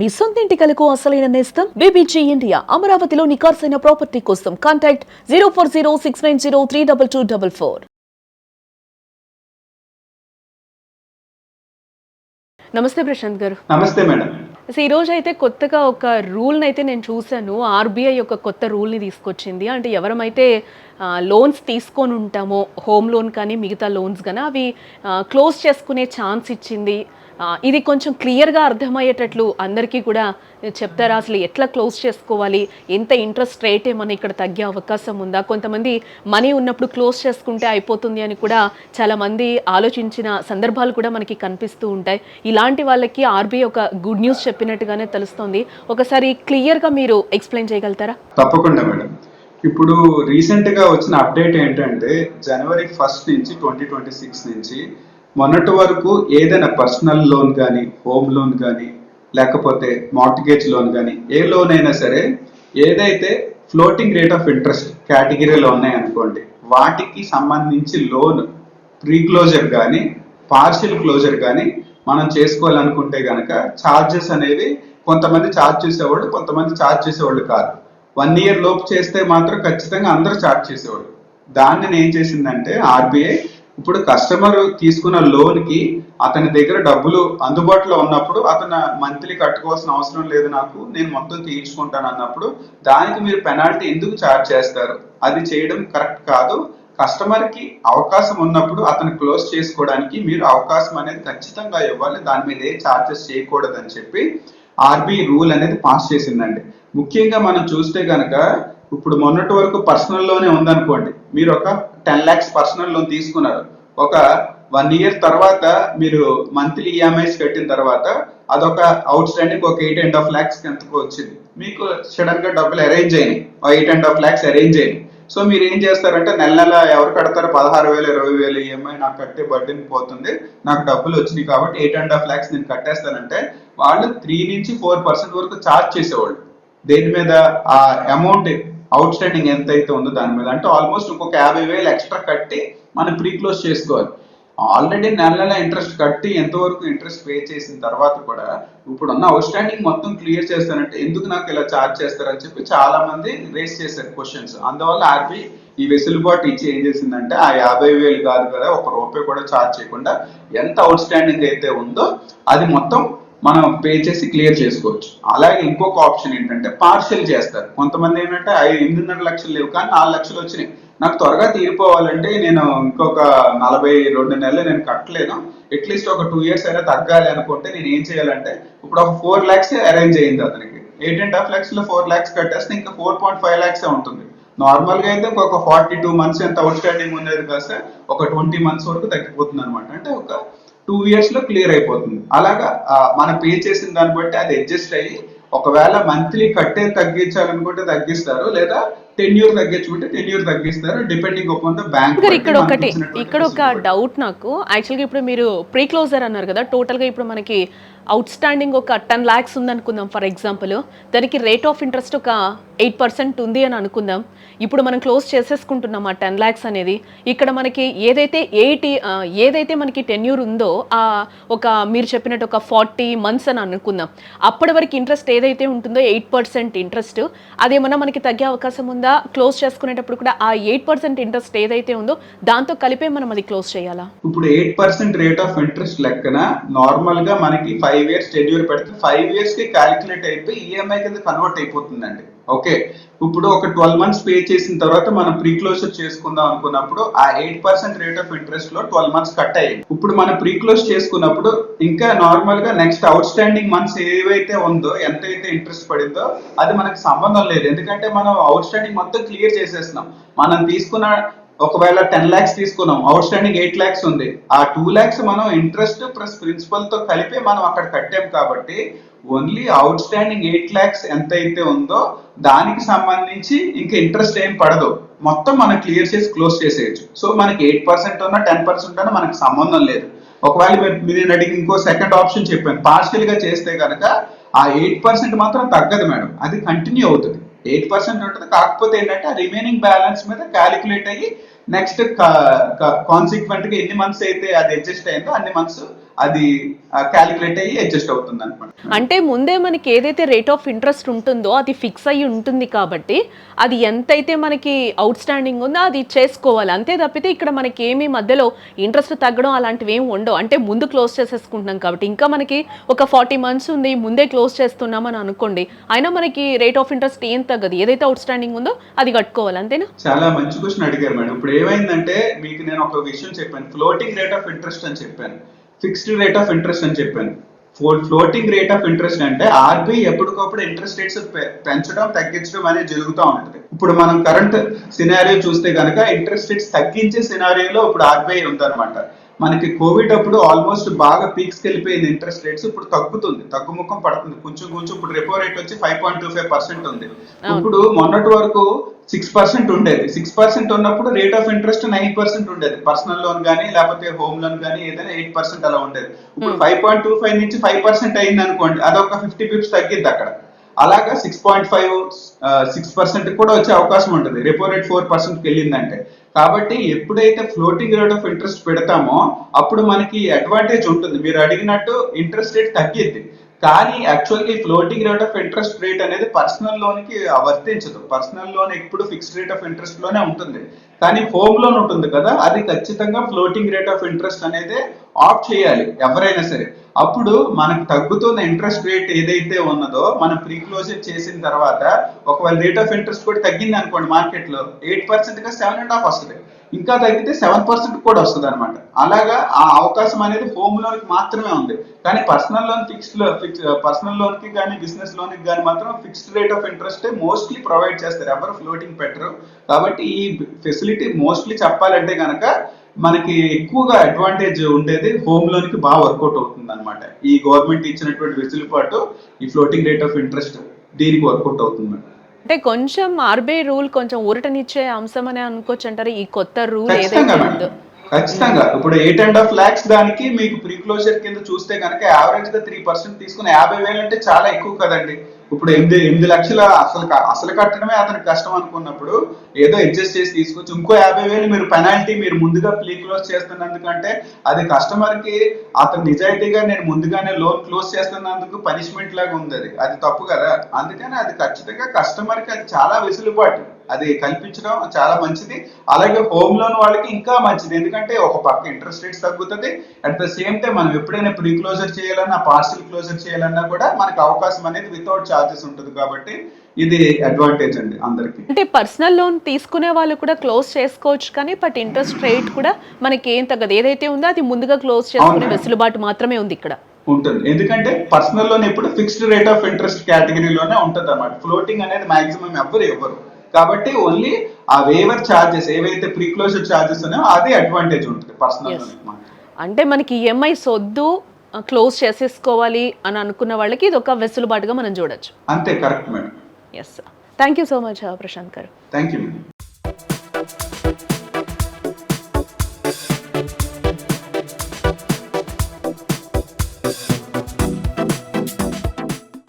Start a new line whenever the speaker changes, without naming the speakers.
మీ సొంత ఇంటి కలకు అసలైన నేస్తం బీబీజీ ఇండియా. అమరావతిలో నికార్సైన ప్రాపర్టీ కోసం కాంటాక్ట్ 040690322244. నమస్తే ప్రశాంత్ గారు.
నమస్తే మేడం.
ఈ రోజు అయితే కొత్తగా ఒక రూల్ అయితే నేను చూసాను. ఆర్బీఐ ఒక కొత్త రూల్ ని తీసుకొచ్చింది. అంటే ఎవరమైతే లోన్స్ తీసుకొని ఉంటామో, హోమ్ లోన్ కానీ మిగతా లోన్స్ కానీ అవి క్లోజ్ చేసుకునే ఛాన్స్ ఇచ్చింది. ఇది కొంచెం క్లియర్గా అర్థమయ్యేటట్లు అందరికీ కూడా చెప్తారా? అసలు ఎట్లా క్లోజ్ చేసుకోవాలి, ఎంత ఇంట్రెస్ట్ రేట్ ఏమన్నా ఇక్కడ తగ్గే అవకాశం ఉందా? కొంతమంది మనీ ఉన్నప్పుడు క్లోజ్ చేసుకుంటే అయిపోతుంది అని కూడా చాలామంది ఆలోచించిన సందర్భాలు కూడా మనకి కనిపిస్తూ ఉంటాయి. ఇలాంటి వాళ్ళకి ఆర్బీఐ ఒక గుడ్ న్యూస్ చెప్పినట్టుగానే తెలుస్తుంది. ఒకసారి క్లియర్గా మీరు ఎక్స్ప్లెయిన్ చేయగలుగుతారా?
తప్పకుండా మేడం. ఇప్పుడు రీసెంట్గా వచ్చిన అప్డేట్ ఏంటంటే జనవరి 1 నుంచి 2026 నుంచి మొన్నటి వరకు ఏదైనా పర్సనల్ లోన్ కానీ, హోమ్ లోన్ కానీ, లేకపోతే మార్టిగేజ్ లోన్ కానీ, ఏ లోన్ అయినా సరే ఏదైతే ఫ్లోటింగ్ రేట్ ఆఫ్ ఇంట్రెస్ట్ కేటగిరీలో ఉన్నాయనుకోండి, వాటికి సంబంధించి లోన్ ప్రీ క్లోజర్ కానీ పార్షియల్ క్లోజర్ కానీ మనం చేసుకోవాలనుకుంటే కనుక ఛార్జెస్ అనేవి కొంతమంది ఛార్జ్ చేసేవాళ్ళు, కొంతమంది ఛార్జ్ చేసేవాళ్ళు కాదు. 1 year లోపు చేస్తే మాత్రం ఖచ్చితంగా అందరూ ఛార్జ్ చేసేవాళ్ళు. దాన్ని ఏం చేసిందంటే ఆర్బీఐ ఇప్పుడు కస్టమర్ తీసుకున్న లోన్ కి అతని దగ్గర డబ్బులు అందుబాటులో ఉన్నప్పుడు అతను మంత్లీ కట్టుకోవాల్సిన అవసరం లేదు, నాకు నేను మొత్తం తీర్చుకుంటాను అన్నప్పుడు దానికి మీరు పెనాల్టీ ఎందుకు ఛార్జ్ చేస్తారు? అది చేయడం కరెక్ట్ కాదు. కస్టమర్ కి అవకాశం ఉన్నప్పుడు అతను క్లోజ్ చేసుకోవడానికి మీరు అవకాశం అనేది ఖచ్చితంగా ఇవ్వాలి, దాని మీద ఏ ఛార్జెస్ చేయకూడదు అని చెప్పి ఆర్బీఐ రూల్ అనేది పాస్ చేసిందండి. ముఖ్యంగా మనం చూస్తే కనుక ఇప్పుడు మొన్నటి వరకు పర్సనల్ లోనే ఉందనుకోండి, మీరు ఒక 10 lakhs పర్సనల్ లోన్ తీసుకున్నారు, ఒక 1 year తర్వాత మీరు మంత్లీ ఈఎంఐస్ కట్టిన తర్వాత అదొక అవుట్ స్టాండింగ్ ఒక 8.5 lakhs ఎంతకు వచ్చింది, మీకు సడన్ గా డబ్బులు అరేంజ్ అయినాయి, 8.5 lakhs అరేంజ్ అయినాయి. సో మీరు ఏం చేస్తారంటే నెల నెల ఎవరు కడతారు? 16,000 20,000 ఈఎంఐ నాకు కట్టే బడ్డీని పోతుంది, నాకు డబ్బులు వచ్చినాయి కాబట్టి 8.5 lakhs నేను కట్టేస్తానంటే వాళ్ళు 3 నుంచి 4% వరకు ఛార్జ్ చేసేవాళ్ళు. దేని మీద? ఆ అమౌంట్ అవుట్ స్టాండింగ్ ఎంత అయితే ఉందో దాని మీద. అంటే ఆల్మోస్ట్ ఇంకొక 50,000 ఎక్స్ట్రా కట్టి మనం ప్రీ క్లోజ్ చేసుకోవాలి. ఆల్రెడీ నెల నెల ఇంట్రెస్ట్ కట్టి ఎంతవరకు ఇంట్రెస్ట్ పే చేసిన తర్వాత కూడా ఇప్పుడు ఉన్న అవుట్ స్టాండింగ్ మొత్తం క్లియర్ చేస్తానంటే ఎందుకు నాకు ఇలా ఛార్జ్ చేస్తారని చెప్పి చాలా మంది రేస్ చేశారు క్వశ్చన్స్. అందువల్ల ఆర్బీఐ ఈ వెసులుబాటు ఇచ్చి ఏం చేసిందంటే ఆ 50,000 కాదు కదా, ₹1 కూడా ఛార్జ్ చేయకుండా ఎంత అవుట్ స్టాండింగ్ అయితే ఉందో అది మొత్తం మనం పే చేసి క్లియర్ చేసుకోవచ్చు. అలాగే ఇంకొక ఆప్షన్ ఏంటంటే పార్షియల్ చేస్తారు. కొంతమంది ఏంటంటే 8.5 లక్షలు లేవు కానీ 4 లక్షలు వచ్చినాయి, నాకు త్వరగా తీరిపోవాలంటే నేను ఇంకొక 42 నెలలు నేను కట్టలేను, అట్లీస్ట్ ఒక 2 years అయినా తగ్గాలి అనుకుంటే నేను ఏం చేయాలంటే ఇప్పుడు ఒక 4 lakhs అరేంజ్ అయింది అతనికి, 8.5 lakhs లో 4 lakhs కట్టేస్తే ఇంకా 4.5 lakhs ఉంటుంది. నార్మల్ గా అయితే ఒక 42 months ఎంత అవుట్ స్టాండింగ్ ఉండేది కాస్తే ఒక 20 months వరకు తగ్గిపోతుంది అనమాట. అంటే ఒక 2 years లో క్లియర్ అయిపోతుంది. అలాగా మనం పే చేసిన దాన్ని బట్టి అది అడ్జస్ట్ అయ్యి ఒకవేళ మంత్లీ కట్టే తగ్గించాలనుకుంటే తగ్గిస్తారు, లేదా టెన్యూర్ తగ్గించుకుంటే టెన్యూర్ తగ్గిస్తారు, డిపెండింగ్ అపాన్ ద బ్యాంక్.
ఇక్కడ ఒక డౌట్ నాకు. యాక్చువల్గా ఇప్పుడు మీరు ప్రీ క్లోజర్ అన్నారు కదా, టోటల్ గా ఇప్పుడు మనకి అవుట్ స్టాండింగ్ ఒక 10 lakhs ఉందనుకుందాం ఫర్ ఎగ్జాంపుల్, దానికి రేట్ ఆఫ్ ఇంట్రెస్ట్ ఒక 8% ఉంది అని అనుకుందాం. ఇప్పుడు మనం క్లోజ్ చేసేసుకుంటున్నాం ఆ 10 lakhs అనేది. ఇక్కడ మనకి ఏదైతే మనకి టెన్యూర్ ఉందో ఒక మీరు చెప్పినట్టు ఒక 40 months అని అనుకుందాం, అప్పటి వరకు ఇంట్రెస్ట్ ఏదైతే ఉంటుందో 8% ఇంట్రెస్ట్, అదేమన్నా మనకి తగ్గే అవకాశం ఉందా? క్లోజ్ చేసుకునేటప్పుడు కూడా ఆ 8% ఇంట్రెస్ట్ ఏదైతే ఉందో దాంతో కలిపే మనం అది క్లోజ్ చేయాలా?
ఇప్పుడు 8% రేట్ ఆఫ్ ఇంట్రెస్ట్ లెక్కన నార్మల్ గా మనకి 5 years టెన్యూర్ పెడితే 5 years కి క్యాలిక్యులేట్ అయిపోయి ఈఎంఐ కింద కన్వర్ట్ అయిపోతుందండి. ఓకే, ఇప్పుడు ఒక 12 months పే చేసిన తర్వాత మనం ప్రీ క్లోజర్ చేసుకుందాం అనుకున్నప్పుడు ఆ 8% రేట్ ఆఫ్ ఇంట్రెస్ట్ లో 12 months కట్ అయ్యింది. ఇప్పుడు మనం ప్రీ క్లోజ్ చేసుకున్నప్పుడు ఇంకా నార్మల్ గా నెక్స్ట్ అవుట్ స్టాండింగ్ మంత్స్ ఏవైతే ఉందో ఎంతైతే ఇంట్రెస్ట్ పడిందో అది మనకు సంబంధం లేదు, ఎందుకంటే మనం అవుట్ స్టాండింగ్ మొత్తం క్లియర్ చేసేస్తున్నాం. మనం తీసుకున్న ఒకవేళ 10 lakhs తీసుకున్నాం, అవుట్ స్టాండింగ్ 8 lakhs ఉంది, ఆ 2 lakhs మనం ఇంట్రెస్ట్ ప్లస్ ప్రిన్సిపల్ తో కలిపి మనం అక్కడ కట్టాం కాబట్టి ఓన్లీ అవుట్ స్టాండింగ్ 8 lakhs ఎంత అయితే ఉందో దానికి సంబంధించి ఇంకా ఇంట్రెస్ట్ ఏం పడదు, మొత్తం మనం క్లియర్ చేసి క్లోజ్ చేసేయచ్చు. సో మనకి 8% ఉన్నా 10% ఉన్నా మనకు సంబంధం లేదు. ఒకవేళ మీరు అడిగి ఇంకో సెకండ్ ఆప్షన్ చెప్పాను, పార్షియల్ గా చేస్తే కనుక ఆ 8% మాత్రం తగ్గదు మేడం, అది కంటిన్యూ అవుతుంది. 8% ఉంటుంది, కాకపోతే ఏంటంటే ఆ రిమైనింగ్ బ్యాలెన్స్ మీద క్యాలిక్యులేట్ అయ్యి నెక్స్ట్ కాన్సిక్వెంట్ గా ఎన్ని మంత్స్ అయితే అది అడ్జస్ట్ అయిందో అన్ని మంత్స్ అది క్యాలిక్యులేట్ అయ్యి అడ్జస్ట్ అవుతుంది అనమాట.
అంటే ముందే మనకి ఏదైతే రేట్ ఆఫ్ ఇంట్రెస్ట్ ఉంటుందో అది ఫిక్స్ అయ్యి ఉంటుంది కాబట్టి అది ఎంతైతే మనకి అవుట్ స్టాండింగ్ ఉందో అది చేసుకోవాలి. అంతే తప్పితే ఇక్కడ మనకి ఏమీ మధ్యలో ఇంట్రెస్ట్ తగ్గడం అలాంటివి ఏమి ఉండవు. అంటే ముందు క్లోజ్ చేసేసుకుంటున్నాం కాబట్టి ఇంకా మనకి ఒక 40 months ఉంది, ముందే క్లోజ్ చేస్తున్నామని అనుకోండి, అయినా మనకి రేట్ ఆఫ్ ఇంట్రెస్ట్ ఏం తగ్గదు. ఏదైతే అవుట్ స్టాండింగ్ ఉందో అది కట్టుకోవాలి, అంతేనా?
చాలా మంచి క్వశ్చన్ అడిగారు మేడం. ఇప్పుడు ఏమైందంటే మీకు నేను ఒక విషయం చెప్పాను, ఫ్లోటింగ్ రేట్ ఆఫ్ ఇంట్రెస్ట్ అని చెప్పాను, ఫిక్స్డ్ రేట్ ఆఫ్ ఇంట్రెస్ట్ అని చెప్పాను. ఫ్లోటింగ్ రేట్ ఆఫ్ ఇంట్రెస్ట్ అంటే ఆర్బీఐ ఎప్పటికప్పుడు ఇంట్రెస్ట్ రేట్స్ పెంచడం తగ్గించడం అనేది జరుగుతూ ఉంటుంది. ఇప్పుడు మనం కరెంట్ సినారియో చూస్తే కనుక ఇంట్రెస్ట్ రేట్స్ తగ్గించే సినారియోలో ఇప్పుడు ఆర్బీఐ ఉందన్నమాట. మనకి కోవిడ్ అప్పుడు ఆల్మోస్ట్ బాగా పీక్స్కి వెళ్ళిపోయింది ఇంట్రెస్ట్ రేట్స్, ఇప్పుడు తగ్గుతుంది, తగ్గుముఖం పడుతుంది కొంచెం కొంచెం. ఇప్పుడు రెపో రేట్ వచ్చి 5.25% ఉంది. ఇప్పుడు మొన్నటి వరకు 6% ఉండేది. 6% ఉన్నప్పుడు రేట్ ఆఫ్ ఇంట్రెస్ట్ 9% ఉండేది. పర్సనల్ లోన్ కానీ లేకపోతే హోమ్ లోన్ కానీ ఏదైనా 8% అలా ఉండేది. ఇప్పుడు 5.25 నుంచి 5% అయింది అనుకోండి, అదొక 50 pips తగ్గిద్ది అక్కడ. అలాగా 6% కూడా వచ్చే అవకాశం ఉంటుంది రెపో రేట్ 4%కి వెళ్ళిందంటే. కాబట్టి ఎప్పుడైతే ఫ్లోటింగ్ రేట్ ఆఫ్ ఇంట్రెస్ట్ పెడతామో అప్పుడు మనకి అడ్వాంటేజ్ ఉంటుంది. మీరు అడిగినట్టు ఇంట్రెస్ట్ రేట్ తగ్గిద్ది, కానీ యాక్చువల్గా ఈ floating rate of interest rate అనేది పర్సనల్ లోన్ కి వర్తించదు. పర్సనల్ లోన్ ఎప్పుడు ఫిక్స్డ్ రేట్ ఆఫ్ ఇంట్రెస్ట్ లోనే ఉంటుంది, కానీ హోమ్ లోన్ ఉంటుంది కదా, అది ఖచ్చితంగా ఫ్లోటింగ్ రేట్ ఆఫ్ ఇంట్రెస్ట్ అనేది ఆఫ్ చేయాలి ఎవరైనా సరే. అప్పుడు మనకు తగ్గుతున్న ఇంట్రెస్ట్ రేట్ ఏదైతే ఉన్నదో మనం ప్రీ క్లోజర్ చేసిన తర్వాత ఒకవేళ రేట్ ఆఫ్ ఇంట్రెస్ట్ కూడా తగ్గింది అనుకోండి, మార్కెట్ లో 8% గా 7.5 వస్తుంది, ఇంకా తగ్గితే 7% కూడా వస్తుంది అనమాట. అలాగా ఆ అవకాశం అనేది హోమ్ లోన్ కి మాత్రమే ఉంది, కానీ పర్సనల్ లోన్ పర్సనల్ లోన్ కి కానీ బిజినెస్ లోన్ కి కానీ మాత్రం fixed rate of interest mostly provide చేస్తారు, ఎవరు ఫ్లోటింగ్ పెట్టరు. కాబట్టి ఈ ఫెసిలిటీ మోస్ట్లీ చెప్పాలంటే కనుక మనకి ఎక్కువగా అడ్వాంటేజ్ ఉండేది హోమ్ లోన్ కి బాగా వర్కౌట్ అవుతుంది అనమాట. ఈ గవర్నమెంట్ ఇచ్చినటువంటి వెసులుబాటు ఈ ఫ్లోటింగ్ రేట్ ఆఫ్ ఇంట్రెస్ట్ దీనికి వర్కౌట్ అవుతుంది.
అంటే కొంచెం ఆర్బీఐ రూల్ కొంచెం ఊరటనిచ్చే అంశం అని అనుకోవచ్చు అంటారు, ఈ కొత్త రూల్
ఖచ్చితంగా
ఏదైతే
మేడం,
ఉందో.
ఖచ్చితంగా. ఇప్పుడు 8.5 lakhs దానికి మీకు ప్రీ క్లోజర్ కింద చూస్తే కనుక యావరేజ్ గా 3% తీసుకుని 50,000 అంటే చాలా ఎక్కువ కదండి. ఇప్పుడు 8 లక్షల అసలు కట్టడమే అతనికి కష్టం అనుకున్నప్పుడు ఏదో అడ్జస్ట్ చేసి తీసుకొచ్చి ఇంకో 50,000 మీరు పెనాల్టీ మీరు ముందుగా ప్రీ క్లోజ్ చేస్తున్నందుకంటే అది కస్టమర్ కి అతను నిజాయితీగా నేను ముందుగానే లోన్ క్లోజ్ చేస్తున్నందుకు పనిష్మెంట్ లాగా ఉంది, అది తప్పు కదా. అందుకని అది ఖచ్చితంగా కస్టమర్ కి అది చాలా వెసులుబాటు అది కల్పించడం చాలా మంచిది. అలాగే హోమ్ లోన్ వాళ్ళకి ఇంకా మంచిది, ఎందుకంటే ఒక పక్క ఇంట్రెస్ట్ రేట్స్ తగ్గుతుంది, అట్ ద సేమ్ టైం మనం ఎప్పుడైనా ప్రీ క్లోజర్ చేయాలన్నా పార్సల్ క్లోజర్ చేయాలన్నా కూడా మనకి అవకాశం అనేది వితౌట్ ఛార్జెస్ ఉంటుంది. కాబట్టి ఇది అడ్వాంటేజ్ అండి అందరికి.
అంటే పర్సనల్ లోన్ తీసుకునే వాళ్ళు కూడా క్లోజ్ చేసుకోవచ్చు, కానీ బట్ ఇంట్రెస్ట్ రేట్ కూడా మనకి ఏం తగ్గదు, ఏదైతే ఉందో అది ముందుగా క్లోజ్ చేసుకునే వెసులుబాటు మాత్రమే ఉంది ఇక్కడ.
ఉంటుంది, ఎందుకంటే పర్సనల్ లోన్ ఎప్పుడు ఫిక్స్డ్ రేట్ ఆఫ్ ఇంట్రెస్ట్ కేటగిరీలోనే ఉంటుంది అన్నమాట. ఫ్లోటింగ్ అనేది మాక్సిమం ఇవ్వరు, కాబట్టి ఓన్లీ ఆ వేవర్ ఛార్జెస్ ఏవైతే ప్రీ క్లోజర్ ఛార్జెస్ ఉన్నాయో అదే అడ్వాంటేజ్ ఉంటుంది పర్సనల్ లోన్.
అంటే మనకి ఈఎంఐ సొద్దు క్లోజ్ చేసేసుకోవాలి అని అనుకున్న వాళ్ళకి ఇది ఒక వెసులుబాటుగా మనం చూడొచ్చు.
అంతే, correct madam.
Yes, thank you so much Prashanth గారు.
Thank you madam.